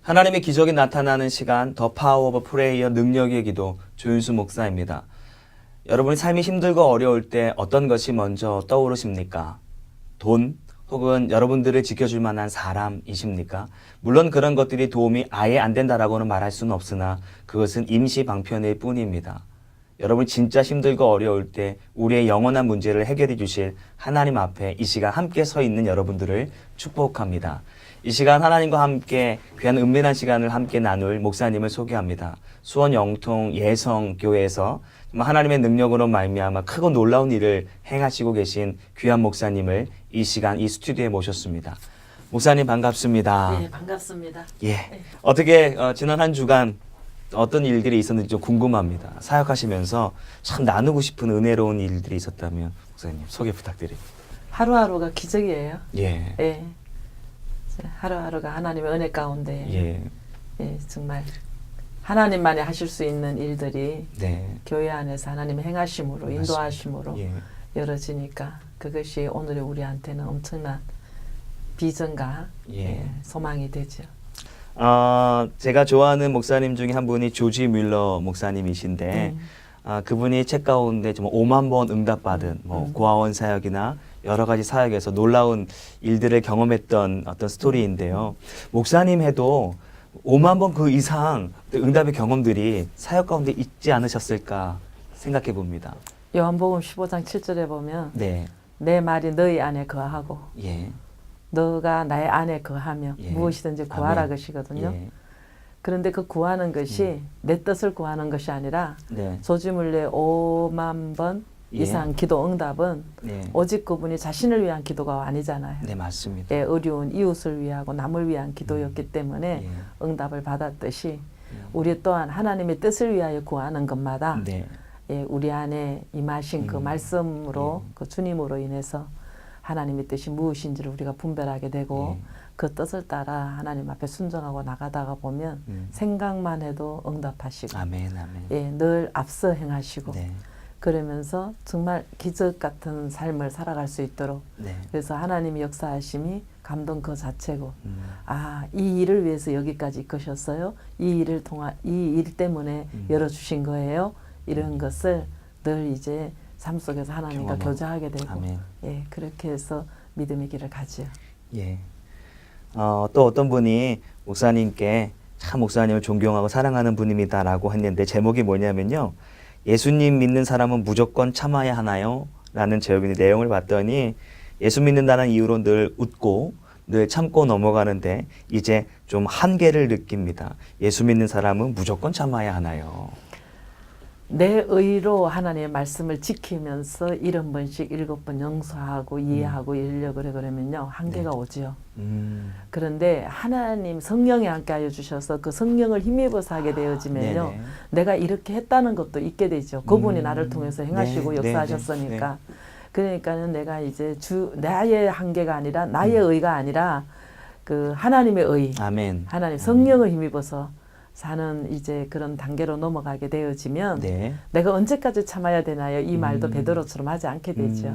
하나님의 기적이 나타나는 시간, 더 파워 오브 프레이어 능력의 기도 조윤수 목사입니다. 여러분이 삶이 힘들고 어려울 때 어떤 것이 먼저 떠오르십니까? 돈 혹은 여러분들을 지켜줄 만한 사람이십니까? 물론 그런 것들이 도움이 아예 안 된다라고는 말할 수는 없으나 그것은 임시 방편일 뿐입니다. 여러분 진짜 힘들고 어려울 때 우리의 영원한 문제를 해결해 주실 하나님 앞에 이 시간 함께 서 있는 여러분들을 축복합니다. 이 시간 하나님과 함께 귀한 은밀한 시간을 함께 나눌 목사님을 소개합니다. 수원 영통 예성교회에서 하나님의 능력으로 말미암아 크고 놀라운 일을 행하시고 계신 귀한 목사님을 이 시간 이 스튜디오에 모셨습니다. 목사님 반갑습니다. 네, 반갑습니다. 예, 어떻게 지난 한 주간 어떤 일들이 있었는지 좀 궁금합니다. 사역하시면서 참 나누고 싶은 은혜로운 일들이 있었다면 목사님 소개 부탁드립니다. 하루하루가 기적이에요. 예. 예. 하루하루가 하나님의 은혜 가운데 예. 예, 정말 하나님만이 하실 수 있는 일들이 네. 교회 안에서 하나님의 행하심으로 인도하심으로 예. 열어지니까 그것이 오늘의 우리한테는 엄청난 비전과 예. 소망이 되죠. 제가 좋아하는 목사님 중에 한 분이 조지 뮬러 목사님이신데 그분이 책 가운데 좀 5만 번 응답받은 고아원 사역이나 여러 가지 사역에서 놀라운 일들을 경험했던 어떤 스토리인데요. 목사님 해도 5만 번 그 이상 응답의 경험들이 사역 가운데 있지 않으셨을까 생각해 봅니다. 요한복음 15장 7절에 보면 네. 내 말이 너희 안에 거하고 예. 너가 나의 안에 거하며 예. 무엇이든지 구하라 아멘. 것이거든요. 예. 그런데 그 구하는 것이 내 뜻을 구하는 것이 아니라 네. 조지물레 5만 번 예. 이상 기도 응답은 네. 오직 그분이 자신을 위한 기도가 아니잖아요. 네, 맞습니다. 예, 어려운 이웃을 위하고 남을 위한 기도였기 때문에 예. 응답을 받았듯이 우리 또한 하나님의 뜻을 위하여 구하는 것마다 네. 예, 우리 안에 임하신 그 말씀으로 그 주님으로 인해서 하나님의 뜻이 무엇인지를 우리가 분별하게 되고 그 뜻을 따라 하나님 앞에 순종하고 나가다가 보면 생각만 해도 응답하시고 아멘, 아멘. 예, 늘 앞서 행하시고 네. 그러면서 정말 기적 같은 삶을 살아갈 수 있도록 네. 그래서 하나님의 역사하심이 감동 그 자체고 아, 이 일을 위해서 여기까지 이끄셨어요. 이 일을 통한 이 일 때문에 열어주신 거예요. 이런 것을 늘 이제 삶 속에서 하나님과 경험하고. 교제하게 되고 아멘. 예, 그렇게 해서 믿음의 길을 가죠. 예. 또 어떤 분이 목사님께 참 목사님을 존경하고 사랑하는 분입니다라고 했는데 제목이 뭐냐면요. 예수님 믿는 사람은 무조건 참아야 하나요? 라는 제목의 내용을 봤더니 예수 믿는다는 이유로 늘 웃고 늘 참고 넘어가는데 이제 좀 한계를 느낍니다. 예수 믿는 사람은 무조건 참아야 하나요? 내 의로 하나님의 말씀을 지키면서 70번씩 7번 용서하고 이해하고 이러려고 그러면요 한계가 오지요. 그런데 하나님 성령이 함께하여 주셔서 그 성령을 힘입어서 하게 되어지면요 네네. 내가 이렇게 했다는 것도 있게 되죠. 그분이 나를 통해서 행하시고 네, 역사하셨으니까. 그러니까는 내가 이제 나의 한계가 아니라 나의 의가 아니라 그 하나님의 의, 아멘. 하나님 성령을 힘입어서 사는 이제 그런 단계로 넘어가게 되어지면 네. 내가 언제까지 참아야 되나요? 이 말도 베드로처럼 하지 않게 되죠.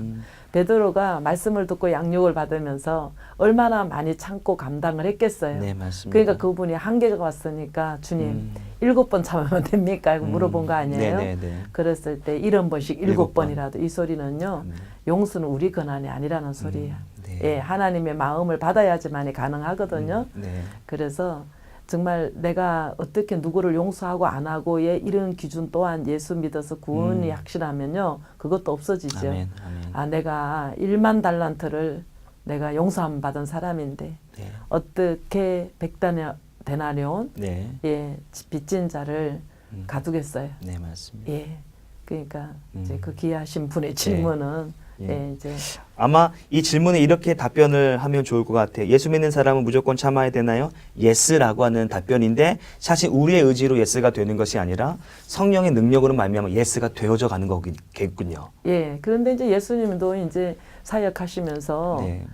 베드로가 말씀을 듣고 양육을 받으면서 얼마나 많이 참고 감당을 했겠어요. 네, 맞습니다. 그러니까 그분이 한계가 왔으니까 주님 7번 참으면 됩니까? 이거 물어본 거 아니에요? 네네네. 그랬을 때 70번씩 7번이라도 이 소리는요. 아멘. 용서는 우리 권한이 아니라는 소리예요. 네. 예, 하나님의 마음을 받아야지만이 가능하거든요. 네. 그래서 정말 내가 어떻게 누구를 용서하고 안 하고의 이런 기준 또한 예수 믿어서 구원이 확실하면요. 그것도 없어지죠. 아멘. 아멘. 아, 내가 1만 달란트를 내가 용서함 받은 사람인데 네. 어떻게 100데나리온 네. 예, 빚진 자를 가두겠어요. 네, 맞습니다. 예. 그러니까 이제 그 귀하신 분의 질문은 예, 이제 아마 이 질문에 이렇게 답변을 하면 좋을 것 같아요. 예수 믿는 사람은 무조건 참아야 되나요? 예스라고 하는 답변인데 사실 우리의 의지로 예스가 되는 것이 아니라 성령의 능력으로 말미암아 예스가 되어져 가는 거겠군요. 예. 그런데 이제 예수님도 이제 사역하시면서 네.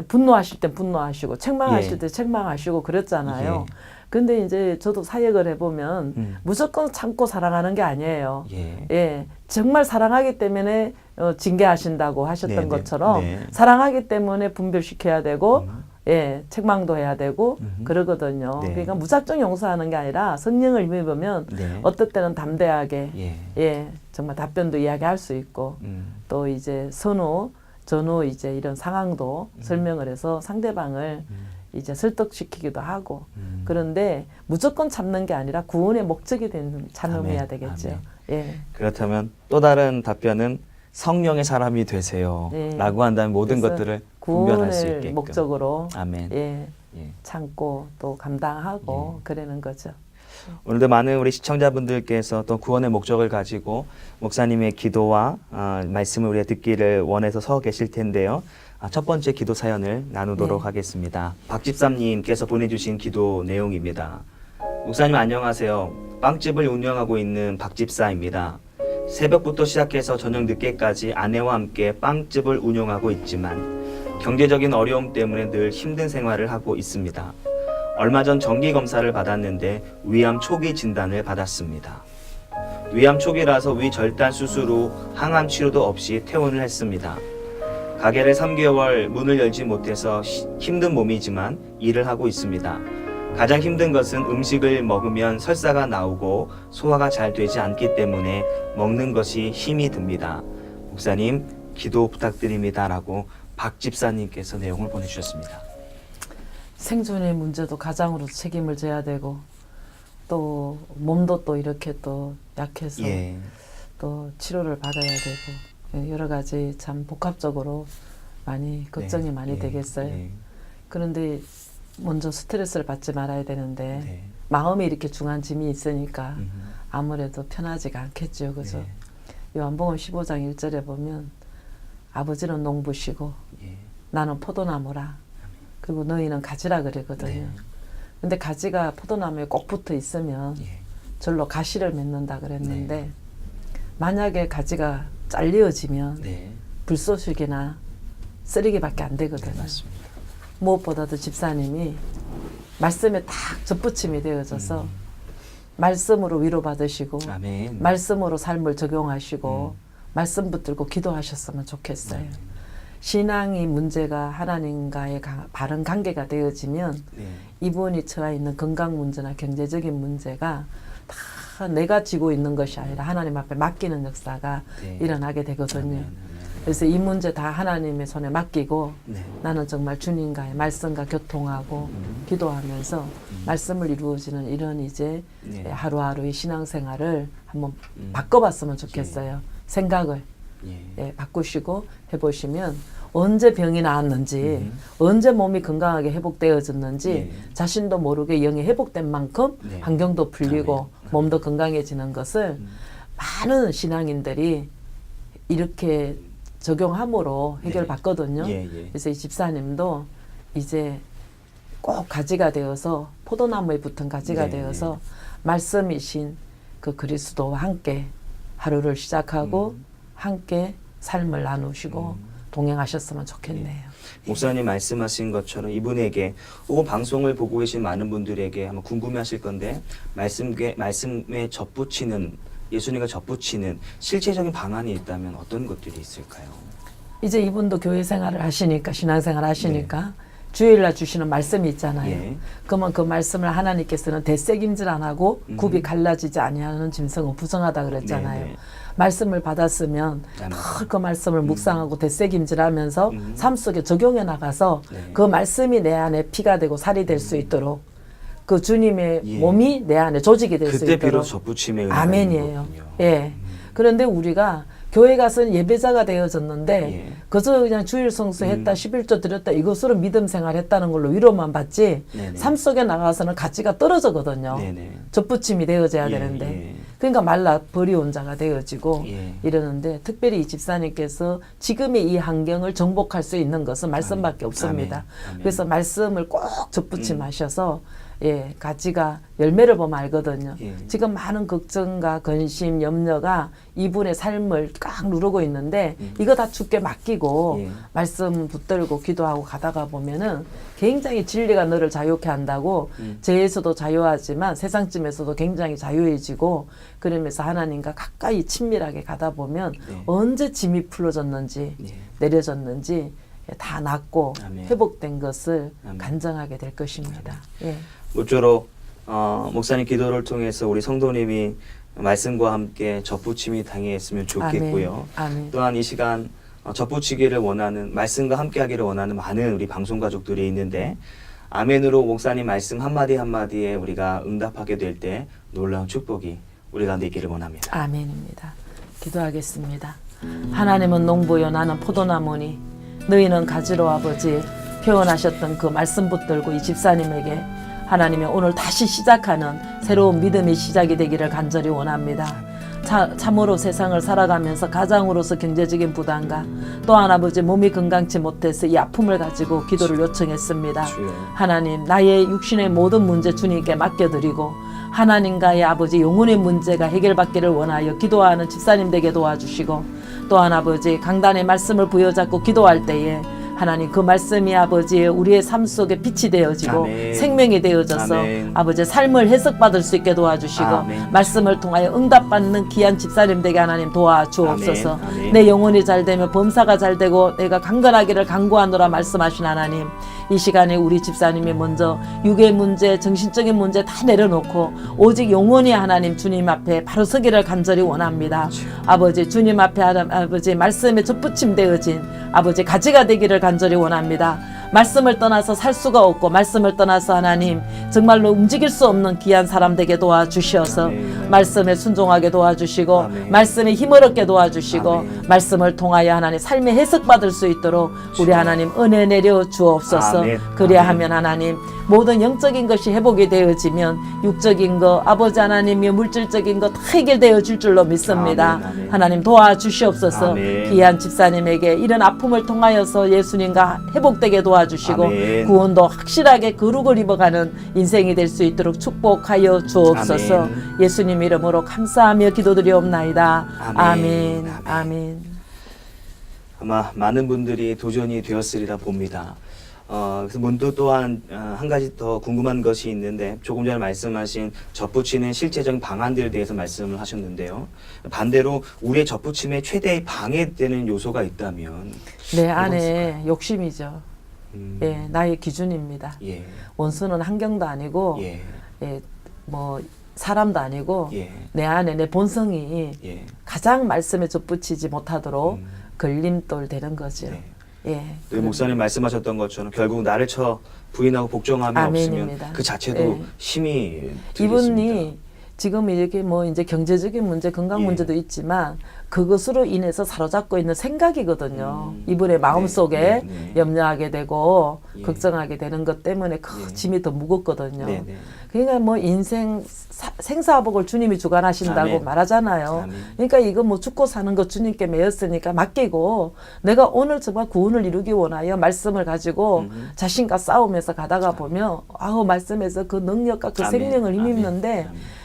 분노하실 때 분노하시고 책망하실 예. 때 책망하시고 그랬잖아요. 예. 근데 이제 저도 사역을 해보면 무조건 참고 사랑하는 게 아니에요. 예. 예, 정말 사랑하기 때문에 징계하신다고 하셨던 네, 네, 것처럼 네. 사랑하기 때문에 분별시켜야 되고 예, 책망도 해야 되고 그러거든요. 네. 그러니까 무작정 용서하는 게 아니라 성령을 힘입으면 네. 어떨 때는 담대하게 예. 예, 정말 답변도 이야기할 수 있고 또 이제 전후 이제 이런 상황도 설명을 해서 상대방을 이제 설득시키기도 하고 그런데 무조건 참는 게 아니라 구원의 목적이 되는 참음해야 아멘, 되겠죠. 아멘. 예. 그렇다면 또 다른 답변은 성령의 사람이 되세요. 네. 라고 한다면 모든 그래서 것들을 분별할 수 구원을 있게끔. 목적으로 아멘. 예, 예. 참고 또 감당하고 그러는 거죠. 오늘도 많은 우리 시청자분들께서 또 구원의 목적을 가지고 목사님의 기도와 말씀을 우리가 듣기를 원해서 서 계실 텐데요. 첫 번째 기도 사연을 나누도록 네. 하겠습니다. 박집사님께서 보내주신 기도 내용입니다. 목사님 안녕하세요. 빵집을 운영하고 있는 박집사입니다. 새벽부터 시작해서 저녁 늦게까지 아내와 함께 빵집을 운영하고 있지만 경제적인 어려움 때문에 늘 힘든 생활을 하고 있습니다. 얼마 전 정기 검사를 받았는데 위암 초기 진단을 받았습니다. 위암 초기라서 위 절단 수술 후 항암 치료도 없이 퇴원을 했습니다. 가게를 3개월 문을 열지 못해서 힘든 몸이지만 일을 하고 있습니다. 가장 힘든 것은 음식을 먹으면 설사가 나오고 소화가 잘 되지 않기 때문에 먹는 것이 힘이 듭니다. 목사님 기도 부탁드립니다. 라고 박 집사님께서 내용을 보내주셨습니다. 생존의 문제도 가장으로 책임을 져야 되고 또 몸도 또 이렇게 또 약해서 예. 또 치료를 받아야 되고 예, 여러 가지 참 복합적으로 많이 걱정이 네. 많이 예. 되겠어요. 예. 그런데 먼저 스트레스를 받지 말아야 되는데 네. 마음에 이렇게 중한 짐이 있으니까 음. 아무래도 편하지가 않겠죠. 그죠? 네. 요한복음 15장 1절에 보면 아버지는 농부시고 예. 나는 포도나무라 그리고 너희는 가지라 그러거든요. 네. 근데 가지가 포도나무에 꼭 붙어 있으면 예. 절로 가시를 맺는다 그랬는데 네. 만약에 가지가 잘려지면 네. 불쏘시개나 쓰레기밖에 안 되거든요. 맞습니다. 무엇보다도 집사님이 말씀에 딱 접붙임이 되어져서 말씀으로 위로받으시고 아멘. 말씀으로 삶을 적용하시고 말씀 붙들고 기도하셨으면 좋겠어요. 신앙이 문제가 하나님과의 바른 관계가 되어지면 네. 이분이 처해 있는 건강 문제나 경제적인 문제가 다 내가 지고 있는 것이 아니라 하나님 앞에 맡기는 역사가 네. 일어나게 되거든요. 아멘. 그래서 이 문제 다 하나님의 손에 맡기고 네. 나는 정말 주님과의 말씀과 교통하고 기도하면서 말씀을 이루어지는 이런 이제 네. 하루하루의 신앙생활을 한번 바꿔봤으면 좋겠어요. 생각을 예. 바꾸시고 해보시면 언제 병이 나았는지 언제 몸이 건강하게 회복되어졌는지 예. 자신도 모르게 영이 회복된 만큼 네. 환경도 풀리고 몸도 건강해지는 것을 많은 신앙인들이 이렇게 적용함으로 해결받거든요. 예, 예. 그래서 이 집사님도 이제 꼭 가지가 되어서 포도나무에 붙은 가지가 네, 되어서 말씀이신 그 그리스도와 함께 하루를 시작하고 함께 삶을 나누시고 동행하셨으면 좋겠네요. 목사님 말씀하신 것처럼 이분에게 혹은 방송을 보고 계신 많은 분들에게 한번 궁금해하실 건데 말씀에 접붙이는 예수님과 접붙이는 실제적인 방안이 있다면 어떤 것들이 있을까요? 이제 이분도 교회 생활을 하시니까 신앙생활 하시니까 주일날 주시는 말씀이 있잖아요. 예. 그러면 그 말씀을 하나님께서는 대세김질 안 하고 굽이 갈라지지 아니하는 짐승은 부정하다 그랬잖아요. 네, 네. 말씀을 받았으면 아멘. 늘 그 말씀을 묵상하고 대세김질하면서 삶 속에 적용해 나가서 네. 그 말씀이 내 안에 피가 되고 살이 될 수 있도록 그 주님의 예. 몸이 내 안에 조직이 될 수 그때 있도록 비로소 접붙임의 은혜가 아멘이에요. 있는 거군요. 예. 그런데 우리가 교회 가서는 예배자가 되어졌는데 예. 그저 그냥 주일 성수했다 11조 드렸다 이것으로 믿음 생활했다는 걸로 위로만 받지 네네. 삶 속에 나가서는 가치가 떨어져거든요. 네네. 접붙임이 되어져야 예, 되는데 예. 그러니까 말라 버리온 자가 되어지고 예. 이러는데 특별히 이 집사님께서 지금의 이 환경을 정복할 수 있는 것은 말씀밖에 없습니다. 아멘. 아멘. 그래서 말씀을 꼭 접붙임하셔서 예, 가지가 열매를 보면 알거든요. 예. 지금 많은 걱정과 근심, 염려가 이분의 삶을 꽉 누르고 있는데 이거 다 주께 맡기고 예. 말씀 붙들고 기도하고 가다가 보면은 굉장히 진리가 너를 자유케 한다고 죄에서도 자유하지만 세상쯤에서도 굉장히 자유해지고 그러면서 하나님과 가까이 친밀하게 가다 보면 네. 언제 짐이 풀어졌는지 예. 내려졌는지 다 낫고 아멘. 회복된 것을 아멘. 간증하게 될 것입니다. 예. 모쪼록 목사님 기도를 통해서 우리 성도님이 말씀과 함께 접붙임이 당했으면 좋겠고요. 아멘. 아멘. 또한 이 시간 접붙이기를 원하는, 말씀과 함께하기를 원하는 많은 우리 방송 가족들이 있는데 아멘으로 목사님 말씀 한마디 한마디에 우리가 응답하게 될 때 놀라운 축복이 우리 가운데 있기를 원합니다. 아멘입니다. 기도하겠습니다. 하나님은 농부요 나는 포도나무니 너희는 가지로 아버지 표현하셨던 그 말씀 붙들고 이 집사님에게 하나님이 오늘 다시 시작하는 새로운 믿음의 시작이 되기를 간절히 원합니다. 참으로 세상을 살아가면서 가장으로서 경제적인 부담과 또한 아버지 몸이 건강치 못해서 이 아픔을 가지고 기도를 요청했습니다. 하나님 나의 육신의 모든 문제 주님께 맡겨드리고 하나님과의 아버지 영혼의 문제가 해결받기를 원하여 기도하는 집사님 되게 도와주시고 또한 아버지 강단의 말씀을 부여잡고 기도할 때에 하나님 그 말씀이 아버지 우리의 삶 속에 빛이 되어지고 아멘. 생명이 되어져서 아멘. 아버지 삶을 해석받을 수 있게 도와주시고 아멘. 말씀을 통하여 응답받는 귀한 집사님 되게 하나님 도와주옵소서. 아멘. 아멘. 내 영혼이 잘 되면 범사가 잘 되고 내가 강건하기를 간구하노라 말씀하신 하나님, 이 시간에 우리 집사님이 먼저 육의 문제, 정신적인 문제 다 내려놓고 오직 영원히 하나님 주님 앞에 바로 서기를 간절히 원합니다. 아버지 주님 앞에 아버지 말씀에 접붙임 되어진 아버지 가지가 되기를 간절히 원합니다. 말씀을 떠나서 살 수가 없고 말씀을 떠나서 하나님 정말로 움직일 수 없는 귀한 사람 되게 도와주셔서 아멘. 말씀에 순종하게 도와주시고 아멘. 말씀에 힘을 얻게 도와주시고 아멘. 말씀을 통하여 하나님 삶의 해석받을 수 있도록 우리 하나님 은혜 내려 주옵소서. 아멘. 그리하면 하나님 모든 영적인 것이 회복이 되어지면 육적인 거 아버지 하나님이 물질적인 거 다 해결되어 줄 줄로 믿습니다. 아멘. 아멘. 하나님 도와주시옵소서. 아멘. 귀한 집사님에게 이런 아픔을 통하여서 예수님과 회복되게 도와주시고 아멘. 구원도 확실하게 거룩을 입어가는 인생이 될 수 있도록 축복하여 주옵소서. 아멘. 예수님 이름으로 감사하며 기도드리옵나이다. 아멘. 아멘. 아멘. 아멘. 아마 많은 분들이 도전이 되었으리라 봅니다. 그래서 문도 또한 한 가지 더 궁금한 것이 있는데 조금 전에 말씀하신 접붙이는 실제적인 방안들에 대해서 말씀을 하셨는데요. 반대로 우리의 접붙임에 최대의 방해되는 요소가 있다면 내 안에 욕심이죠. 음, 예, 나의 기준입니다. 예, 원수는 환경도 아니고 예, 예, 뭐 사람도 아니고 예, 내 안에 내 본성이 예. 가장 말씀에 접붙이지 못하도록 음, 걸림돌 되는 거죠. 네. 예. 늘 목사님 말씀하셨던 것처럼 결국 나를 쳐 부인하고 복종함이 아멘입니다. 없으면 그 자체도 예. 힘이 이분이 들겠습니다. 지금 이렇게 뭐 이제 경제적인 문제, 건강 예. 문제도 있지만 그것으로 인해서 사로잡고 있는 생각이거든요. 이분의 마음 네, 속에 네, 네. 염려하게 되고 예. 걱정하게 되는 것 때문에 큰 예. 짐이 더 무겁거든요. 네, 네. 그러니까 뭐 인생 생사복을 주님이 주관하신다고 아멘. 말하잖아요. 아멘. 그러니까 이거 뭐 죽고 사는 거 주님께 매였으니까 맡기고 내가 오늘 정말 구원을 이루기 원하여 말씀을 가지고 자신과 싸우면서 가다가 보면 아우 말씀에서 그 능력과 그 아멘. 생명을 아멘. 힘입는데 아멘.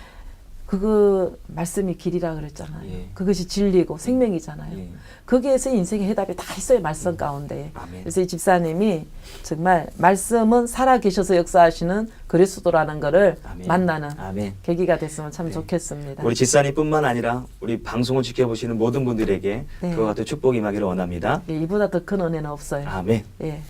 그거 말씀이 길이라 그랬잖아요. 예. 그것이 진리고 생명이잖아요. 예. 거기에서 인생의 해답이 다 있어요. 말씀 가운데. 아멘. 그래서 이 집사님이 정말 말씀은 살아계셔서 역사하시는 그리스도라는 거를 아멘. 만나는 아멘. 계기가 됐으면 참 네. 좋겠습니다. 우리 집사님뿐만 아니라 우리 방송을 지켜보시는 모든 분들에게 네. 그와 같은 축복이 임하기를 원합니다. 예, 이보다 더 큰 은혜는 없어요. 아멘. 예.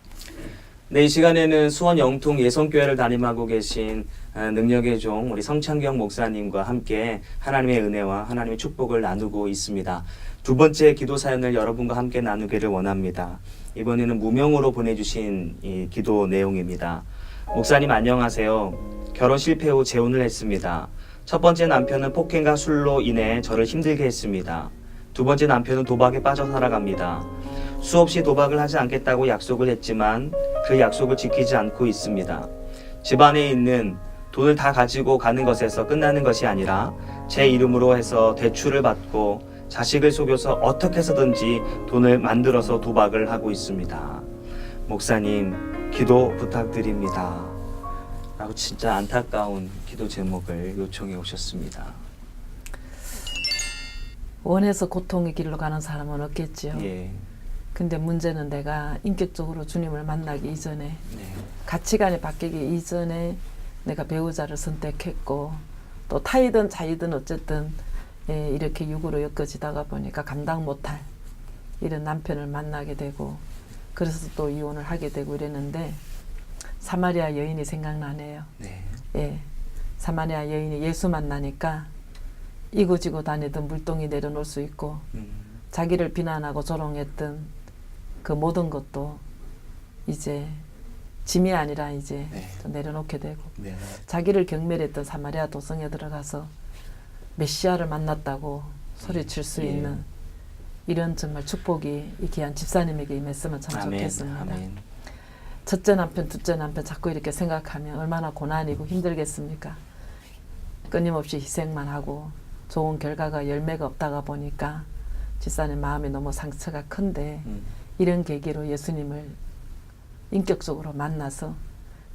네, 이 시간에는 수원 영통 예성교회를 담임하고 계신 능력의 종 우리 성창경 목사님과 함께 하나님의 은혜와 하나님의 축복을 나누고 있습니다. 두 번째 기도 사연을 여러분과 함께 나누기를 원합니다. 이번에는 무명으로 보내주신 이 기도 내용입니다. 목사님 안녕하세요. 결혼 실패 후 재혼을 했습니다. 첫 번째 남편은 폭행과 술로 인해 저를 힘들게 했습니다. 두 번째 남편은 도박에 빠져 살아갑니다. 수없이 도박을 하지 않겠다고 약속을 했지만 그 약속을 지키지 않고 있습니다. 집안에 있는 돈을 다 가지고 가는 것에서 끝나는 것이 아니라 제 이름으로 해서 대출을 받고 자식을 속여서 어떻게 해서든지 돈을 만들어서 도박을 하고 있습니다. 목사님, 기도 부탁드립니다. 라고 진짜 안타까운 기도 제목을 요청해 오셨습니다. 원해서 고통의 길로 가는 사람은 없겠지요. 예, 근데 문제는 내가 인격적으로 주님을 만나기 이전에 네, 가치관이 바뀌기 이전에 내가 배우자를 선택했고 또 타이든 자이든 어쨌든 예, 이렇게 육으로 엮어지다가 보니까 감당 못할 이런 남편을 만나게 되고 그래서 또 이혼을 하게 되고 이랬는데 사마리아 여인이 생각나네요. 네. 예, 사마리아 여인이 예수 만나니까 이고지고 다니던 물동이 내려놓을 수 있고 자기를 비난하고 조롱했던 그 모든 것도 이제 짐이 아니라 이제 네. 좀 내려놓게 되고 네. 자기를 경멸했던 사마리아 도성에 들어가서 메시아를 만났다고 소리칠 수 예. 있는 이런 정말 축복이 이 귀한 집사님에게 임했으면 참 아멘. 좋겠습니다. 아멘. 첫째 남편, 둘째 남편 자꾸 이렇게 생각하면 얼마나 고난이고 힘들겠습니까? 끊임없이 희생만 하고 좋은 결과가 열매가 없다가 보니까 집사님 마음이 너무 상처가 큰데 이런 계기로 예수님을 인격적으로 만나서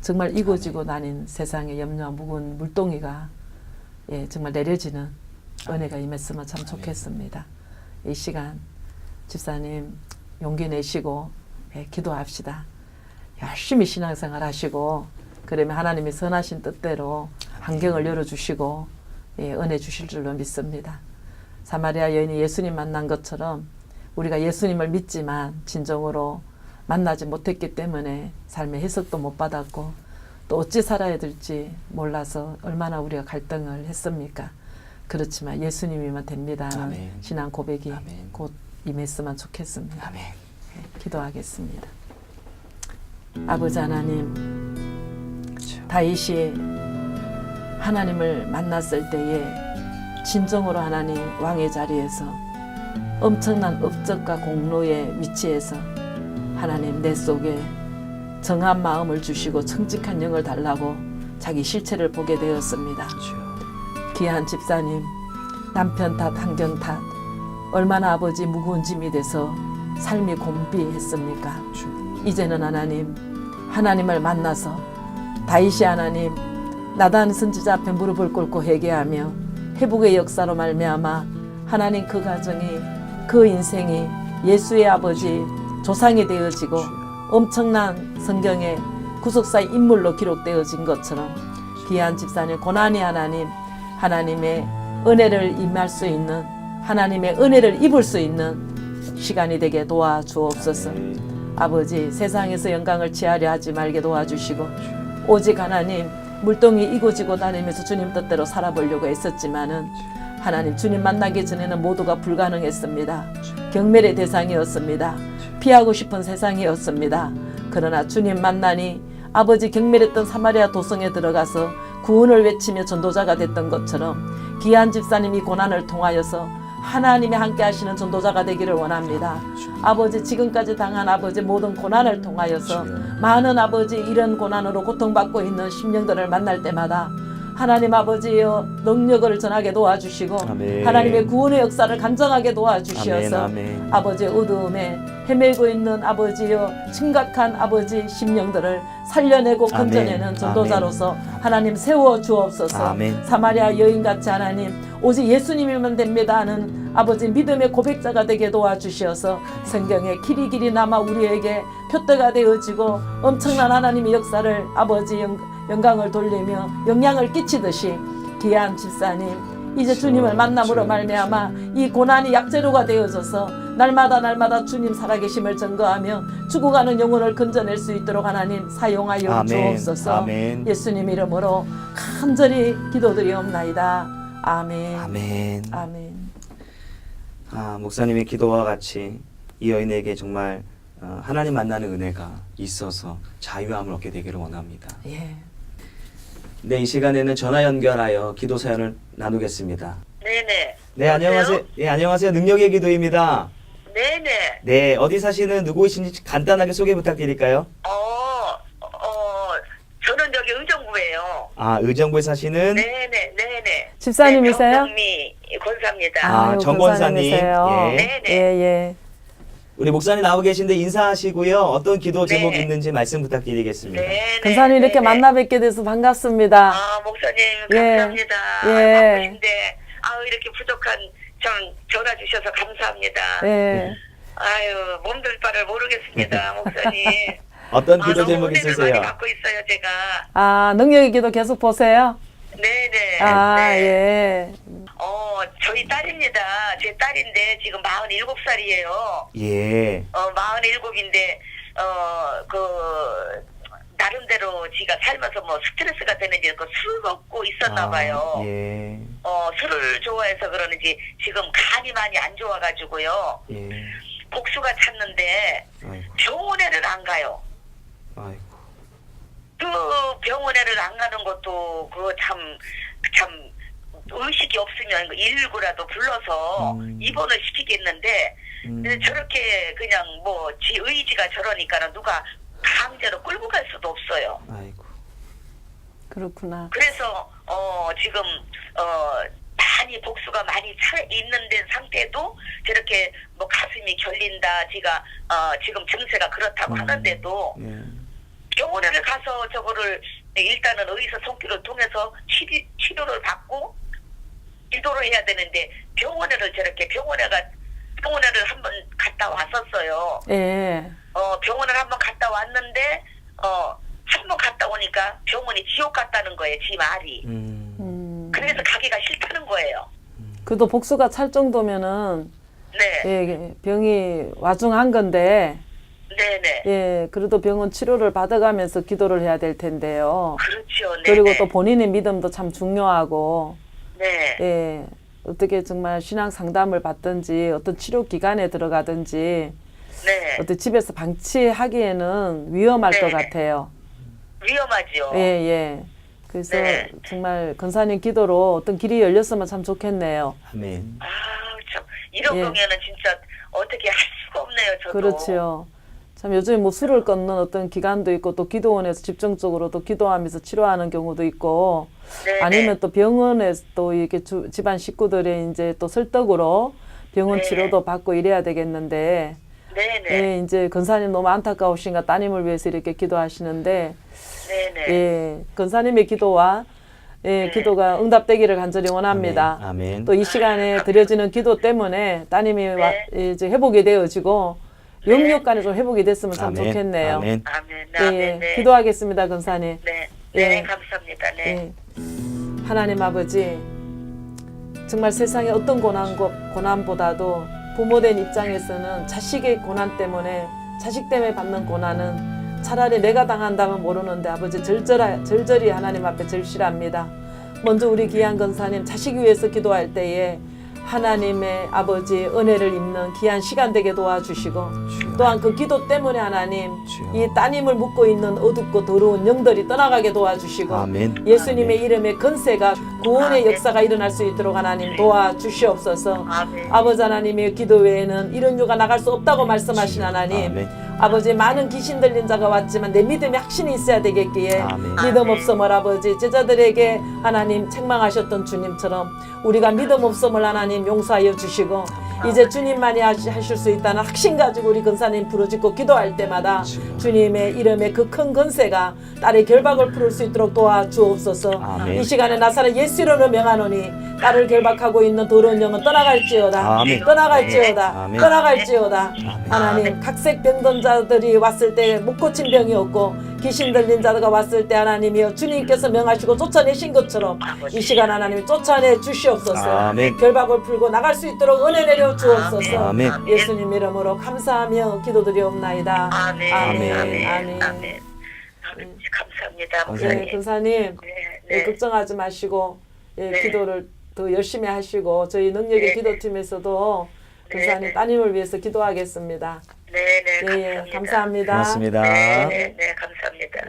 정말 이고지고 다닌 세상의 염려와 무거운 물동이가 예, 정말 내려지는 은혜가 임했으면 참 좋겠습니다. 이 시간 집사님 용기 내시고 예, 기도합시다. 열심히 신앙생활 하시고 그러면 하나님이 선하신 뜻대로 환경을 열어주시고 예, 은혜 주실 줄로 믿습니다. 사마리아 여인이 예수님 만난 것처럼 우리가 예수님을 믿지만 진정으로 만나지 못했기 때문에 삶의 해석도 못 받았고 또 어찌 살아야 될지 몰라서 얼마나 우리가 갈등을 했습니까? 그렇지만 예수님이면 됩니다 하는 아멘. 신앙 고백이 아멘. 곧 임했으면 좋겠습니다. 아멘. 네, 기도하겠습니다. 아버지 하나님, 그렇죠. 다윗이 하나님을 만났을 때에 진정으로 하나님 왕의 자리에서 엄청난 업적과 공로의 위치에서 하나님 내 속에 정한 마음을 주시고 청직한 영을 달라고 자기 실체를 보게 되었습니다. 귀한 집사님, 남편 탓, 환경 탓, 얼마나 아버지 무거운 짐이 돼서 삶이 곤비했습니까? 이제는 하나님, 하나님을 만나서 다윗이 하나님, 나단 선지자 앞에 무릎을 꿇고 회개하며 회복의 역사로 말미암아 하나님 그 가정이, 그 인생이 예수의 아버지 조상이 되어지고 엄청난 성경의 구속사의 인물로 기록되어진 것처럼 귀한 집사님, 고난이 하나님, 하나님의 은혜를 임할 수 있는, 하나님의 은혜를 입을 수 있는 시간이 되게 도와주옵소서. 아버지, 세상에서 영광을 취하려 하지 말게 도와주시고 오직 하나님 물동이 이고지고 다니면서 주님 뜻대로 살아보려고 했었지만은 하나님 주님 만나기 전에는 모두가 불가능했습니다. 경멸의 대상이었습니다. 피하고 싶은 세상이었습니다. 그러나 주님 만나니 아버지 경멸했던 사마리아 도성에 들어가서 구원을 외치며 전도자가 됐던 것처럼 귀한 집사님이 고난을 통하여서 하나님이 함께 하시는 전도자가 되기를 원합니다. 아버지 지금까지 당한 아버지 모든 고난을 통하여서 많은 아버지 이런 고난으로 고통받고 있는 심령들을 만날 때마다 하나님 아버지여 능력을 전하게 도와주시고 아멘. 하나님의 구원의 역사를 간증하게 도와주시어서 아멘, 아멘. 아버지 어두움에 헤매고 있는 아버지여 심각한 아버지 심령들을 살려내고 아멘. 건져내는 전도자로서 하나님 세워 주옵소서. 아멘. 사마리아 여인같이 하나님 오직 예수님이면 됩니다 하는 아버지 믿음의 고백자가 되게 도와주시어서 성경에 길이 남아 우리에게 표대가 되어지고 엄청난 하나님의 역사를 아버지 영광을 돌리며 영향을 끼치듯이 귀한 집사님 이제 주님을 만남으로 말미암아 이 고난이 약재료가 되어져서 날마다 주님 살아계심을 증거하며 죽어가는 영혼을 건져낼 수 있도록 하나님 사용하여 아멘. 주옵소서. 아멘. 예수님 이름으로 간절히 기도드리옵나이다. 아멘. 아멘. 아멘. 목사님의 기도와 같이 이 여인에게 정말 하나님 만나는 은혜가 있어서 자유함을 얻게 되기를 원합니다. 예. 네, 이 시간에는 전화 연결하여 기도 사연을 나누겠습니다. 네네. 네, 안녕하세요. 여보세요? 네, 안녕하세요. 능력의 기도입니다. 네네. 네, 어디 사시는 누구이신지 간단하게 소개 부탁드릴까요? 저는 여기 의정부예요. 의정부에 사시는 네네. 집사님이세요? 네, 정미 권사입니다. 아유, 정 권사님. 권사님이세요. 예. 네네. 예. 우리 목사님 나오고 계신데 인사하시고요. 어떤 기도 제목 네. 있는지 말씀 부탁드리겠습니다. 네네. 권사님 이렇게 네네. 만나 뵙게 돼서 반갑습니다. 목사님 예. 감사합니다. 예. 바쁘신데 이렇게 부족한 참 전화 주셔서 감사합니다. 예. 몸둘 바를 모르겠습니다, 목사님. 어떤 기도 너무 제목 은혜를 있으세요? 많이 갖고 있어요, 제가. 능력의 기도 계속 보세요. 네네. 네. 예. 저희 딸입니다. 제 딸인데 지금 47살이에요. 예. 47인데 나름대로 지가 살면서 뭐 스트레스가 되는지 술 먹고 있었나 봐요. 예. 술을 좋아해서 그러는지 지금 간이 많이 안 좋아가지고요. 예. 복수가 찼는데 아이고. 병원에를 안 가요. 아이고. 그 병원에를 안 가는 것도 그거 참 의식이 없으면 119라도 불러서 입원을 시키겠는데 저렇게 그냥 뭐 지 의지가 저러니까는 누가 강제로 끌고 갈 수도 없어요. 아이고. 그렇구나. 그래서 지금 많이 복수가 많이 차 있는 데 상태도 저렇게 뭐 가슴이 결린다, 지가 지금 증세가 그렇다고 하는데도 예. 병원에 가서 저거를 일단은 의사 손길을 통해서 치료를 받고 기도를 해야 되는데 병원에를 한번 갔다 왔었어요. 예. 병원을 한번 갔다 왔는데 한 번 갔다 오니까 병원이 지옥 같다는 거예요, 지 말이. 그래서 가기가 싫다는 거예요. 그래도 복수가 찰 정도면은 네, 예, 병이 와중한 건데 네네. 예, 그래도 병원 치료를 받아가면서 기도를 해야 될 텐데요. 그렇죠. 네. 그리고 또 본인의 믿음도 참 중요하고 네. 예, 어떻게 정말 신앙 상담을 받든지 어떤 치료 기관에 들어가든지 네. 어떤 집에서 방치하기에는 위험할 네. 것 같아요. 위험하죠. 예, 예. 그래서 네. 정말 권사님 기도로 어떤 길이 열렸으면 참 좋겠네요. 아멘. 참 이런 예. 경우에는 진짜 어떻게 할 수가 없네요, 저도. 그렇지요. 참 요즘에 뭐 술을 끊는 어떤 기간도 있고 또 기도원에서 집중적으로 또 기도하면서 치료하는 경우도 있고 네네. 아니면 또 병원에서 또 이렇게 집안 식구들의 이제 또 설득으로 병원 네. 치료도 받고 이래야 되겠는데 네네. 예, 이제 권사님 너무 안타까우신가 따님을 위해서 이렇게 기도하시는데 네네. 예, 권사님의 기도와 예, 기도가 응답되기를 간절히 원합니다. 아멘. 또 이 시간에 드려지는 기도 때문에 따님이 네. 이제 회복이 되어지고 영육간에 좀 회복이 됐으면 참 아멘. 좋겠네요. 아멘. 아멘. 예, 아멘. 네. 기도하겠습니다, 권사님. 네. 예. 네, 감사합니다. 네. 예. 하나님 아버지, 정말 세상의 어떤 고난보다도 부모된 입장에서는 자식의 고난 때문에, 자식 때문에 받는 고난은 차라리 내가 당한다면 모르는데 아버지 절절히 하나님 앞에 절실합니다. 먼저 우리 귀한 권사님 자식 위해서 기도할 때에 하나님의 아버지 은혜를 입는 귀한 시간 되게 도와주시고 또한 그 기도 때문에 하나님 이 따님을 묻고 있는 어둡고 더러운 영들이 떠나가게 도와주시고 아멘. 예수님의 이름의 건세가 구원의 역사가 일어날 수 있도록 하나님 도와주시옵소서. 아멘. 아버지 하나님의 기도 외에는 이런 유가 나갈 수 없다고 말씀하신 하나님 아멘. 아버지 많은 귀신 들린 자가 왔지만 내 믿음에 확신이 있어야 되겠기에 아멘. 믿음 없음을 아버지 제자들에게 하나님 책망하셨던 주님처럼 우리가 믿음 없음을 하나님 용서하여 주시고 이제 주님만이 하실 수 있다는 확신 가지고 우리 권사님 부르짖고 기도할 때마다 주님의 이름의 그 큰 건세가 딸의 결박을 풀을 수 있도록 도와주옵소서. 아멘. 이 시간에 나사렛 예수 이름으로 명하노니 딸을 결박하고 있는 더러운 영은 떠나갈지어다. 아멘. 떠나갈지어다. 아멘. 떠나갈지어다. 하나님 각색 병든 자들이 왔을 때 못 고친 병이 없고 귀신 들린 자가 왔을 때 하나님이여 주님께서 명하시고 쫓아내신 것처럼 이 시간 하나님 쫓아내 주시옵소서. 아멘. 결박을 풀고 나갈 수 있도록 은혜 내려 주옵소서. 아멘. 예수님 이름으로 감사하며 기도드리옵나이다. 아멘. 아멘. 아멘. 아멘. 아멘. 감사합니다, 예, 목사님. 권사님 네. 예, 네. 걱정하지 마시고 예, 네. 기도를 더 열심히 하시고 저희 능력의 네. 기도팀에서도 권사님 네. 따님을 위해서 기도하겠습니다. 네, 네. 예, 감사합니다. 고맙습니다. 네, 네, 네, 감사합니다.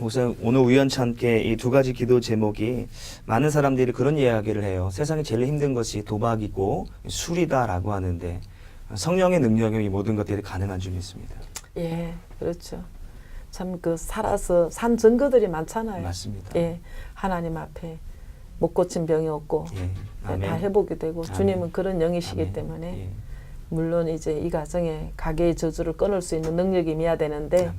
우선 오늘 우연찮게 이 두 가지 기도 제목이 많은 사람들이 그런 이야기를 해요. 세상에 제일 힘든 것이 도박이고 술이다라고 하는데 성령의 능력이 이 모든 것들이 가능한 줄 믿습니다. 예, 그렇죠. 참 그 살아서 산 증거들이 많잖아요. 맞습니다. 예, 하나님 앞에 못 고친 병이 없고 예. 예, 아멘. 다 회복이 되고 아멘. 주님은 그런 영이시기 아멘. 때문에 예. 물론 이제 이 가정에 가게의 저주를 끊을 수 있는 능력이 임해야 되는데 아멘.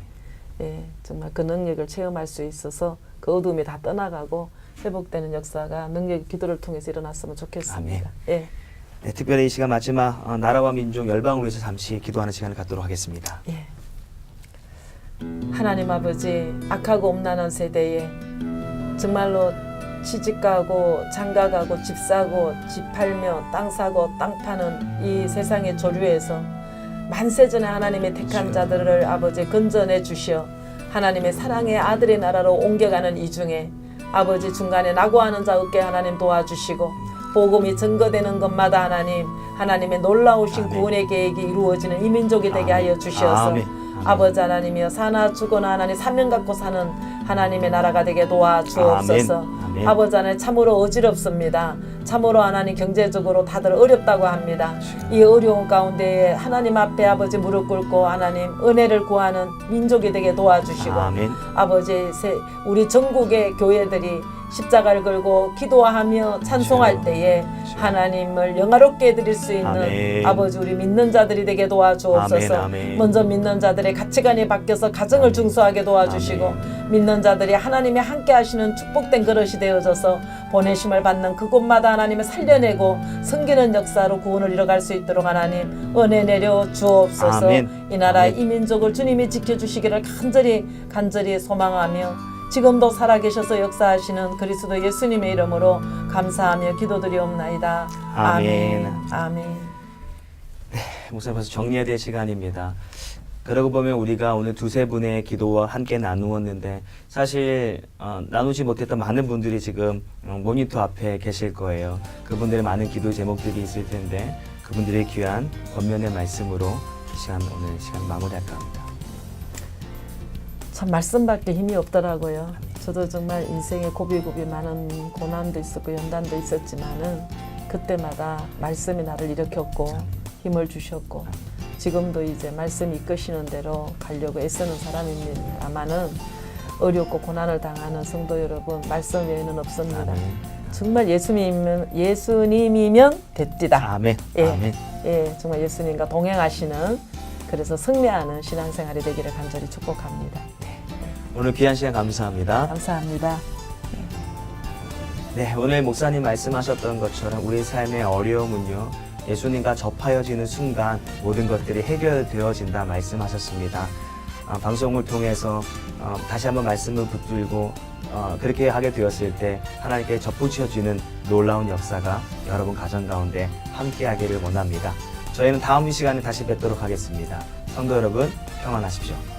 예, 정말 그 능력을 체험할 수 있어서 그 어둠이 다 떠나가고 회복되는 역사가 능력의 기도를 통해서 일어났으면 좋겠습니다. 예, 네, 특별히 이 시간 마지막 나라와 민족 열방을 위해서 잠시 기도하는 시간을 갖도록 하겠습니다. 예. 하나님 아버지 악하고 엄난한 세대에 정말로 시집가고 장가가고 집 사고 집 팔며 땅 사고 땅 파는 이 세상의 조류에서 만세전에 하나님의 택한 자들을 아버지 건져내 주시어 하나님의 사랑의 아들의 나라로 옮겨가는 이 중에 아버지 중간에 낙오하는 자 없게 하나님 도와주시고 복음이 증거되는 것마다 하나님의 놀라우신 아멘. 구원의 계획이 이루어지는 이 민족이 되게 아멘. 하여 주시어서 아멘. 아버지 하나님이여 사나 죽거나 하나님 사명 갖고 사는 하나님의 나라가 되게 도와주옵소서. 아멘. 아멘. 아버지 하나님 참으로 어지럽습니다. 참으로 하나님 경제적으로 다들 어렵다고 합니다. 이 어려운 가운데 하나님 앞에 아버지 무릎 꿇고 하나님 은혜를 구하는 민족이 되게 도와주시고 아멘. 아버지 우리 전국의 교회들이 십자가를 걸고 기도하며 찬송할 때에 하나님을 영화롭게 해드릴 수 있는 아멘. 아버지 우리 믿는 자들이 되게 도와주옵소서. 아멘, 아멘. 먼저 믿는 자들의 가치관이 바뀌어서 가정을 중수하게 도와주시고 믿는 자들이 하나님이 함께 하시는 축복된 그릇이 되어져서 보내심을 받는 그곳마다 하나님을 살려내고 섬기는 역사로 구원을 이뤄갈 수 있도록 하나님 은혜 내려 주옵소서. 아멘. 이 나라 아멘. 이 민족을 주님이 지켜주시기를 간절히 소망하며 지금도 살아계셔서 역사하시는 그리스도 예수님의 이름으로 감사하며 기도드리옵나이다. 아멘. 아멘. 목사님 벌써 정리해야 될 시간입니다. 그러고 보면 우리가 오늘 두세 분의 기도와 함께 나누었는데 사실 나누지 못했던 많은 분들이 지금 모니터 앞에 계실 거예요. 그분들의 많은 기도 제목들이 있을 텐데 그분들의 귀한 권면의 말씀으로 오늘 시간 마무리할까 합니다. 참 말씀밖에 힘이 없더라고요. 저도 정말 인생에 고비고비 많은 고난도 있었고 연단도 있었지만은 그때마다 말씀이 나를 일으켰고 힘을 주셨고 지금도 이제 말씀 이끄시는 대로 가려고 애쓰는 사람입니다만은 어렵고 고난을 당하는 성도 여러분 말씀 외에는 없습니다. 아멘. 정말 예수님이면 됐디다. 아멘. 예. 아멘. 예, 정말 예수님과 동행하시는 그래서 승리하는 신앙생활이 되기를 간절히 축복합니다. 오늘 귀한 시간 감사합니다. 감사합니다. 네, 오늘 목사님 말씀하셨던 것처럼 우리 삶의 어려움은요, 예수님과 접하여지는 순간 모든 것들이 해결되어진다 말씀하셨습니다. 방송을 통해서 다시 한번 말씀을 붙들고 그렇게 하게 되었을 때 하나님께 접붙여지는 놀라운 역사가 여러분 가정 가운데 함께하기를 원합니다. 저희는 다음 시간에 다시 뵙도록 하겠습니다. 성도 여러분 평안하십시오.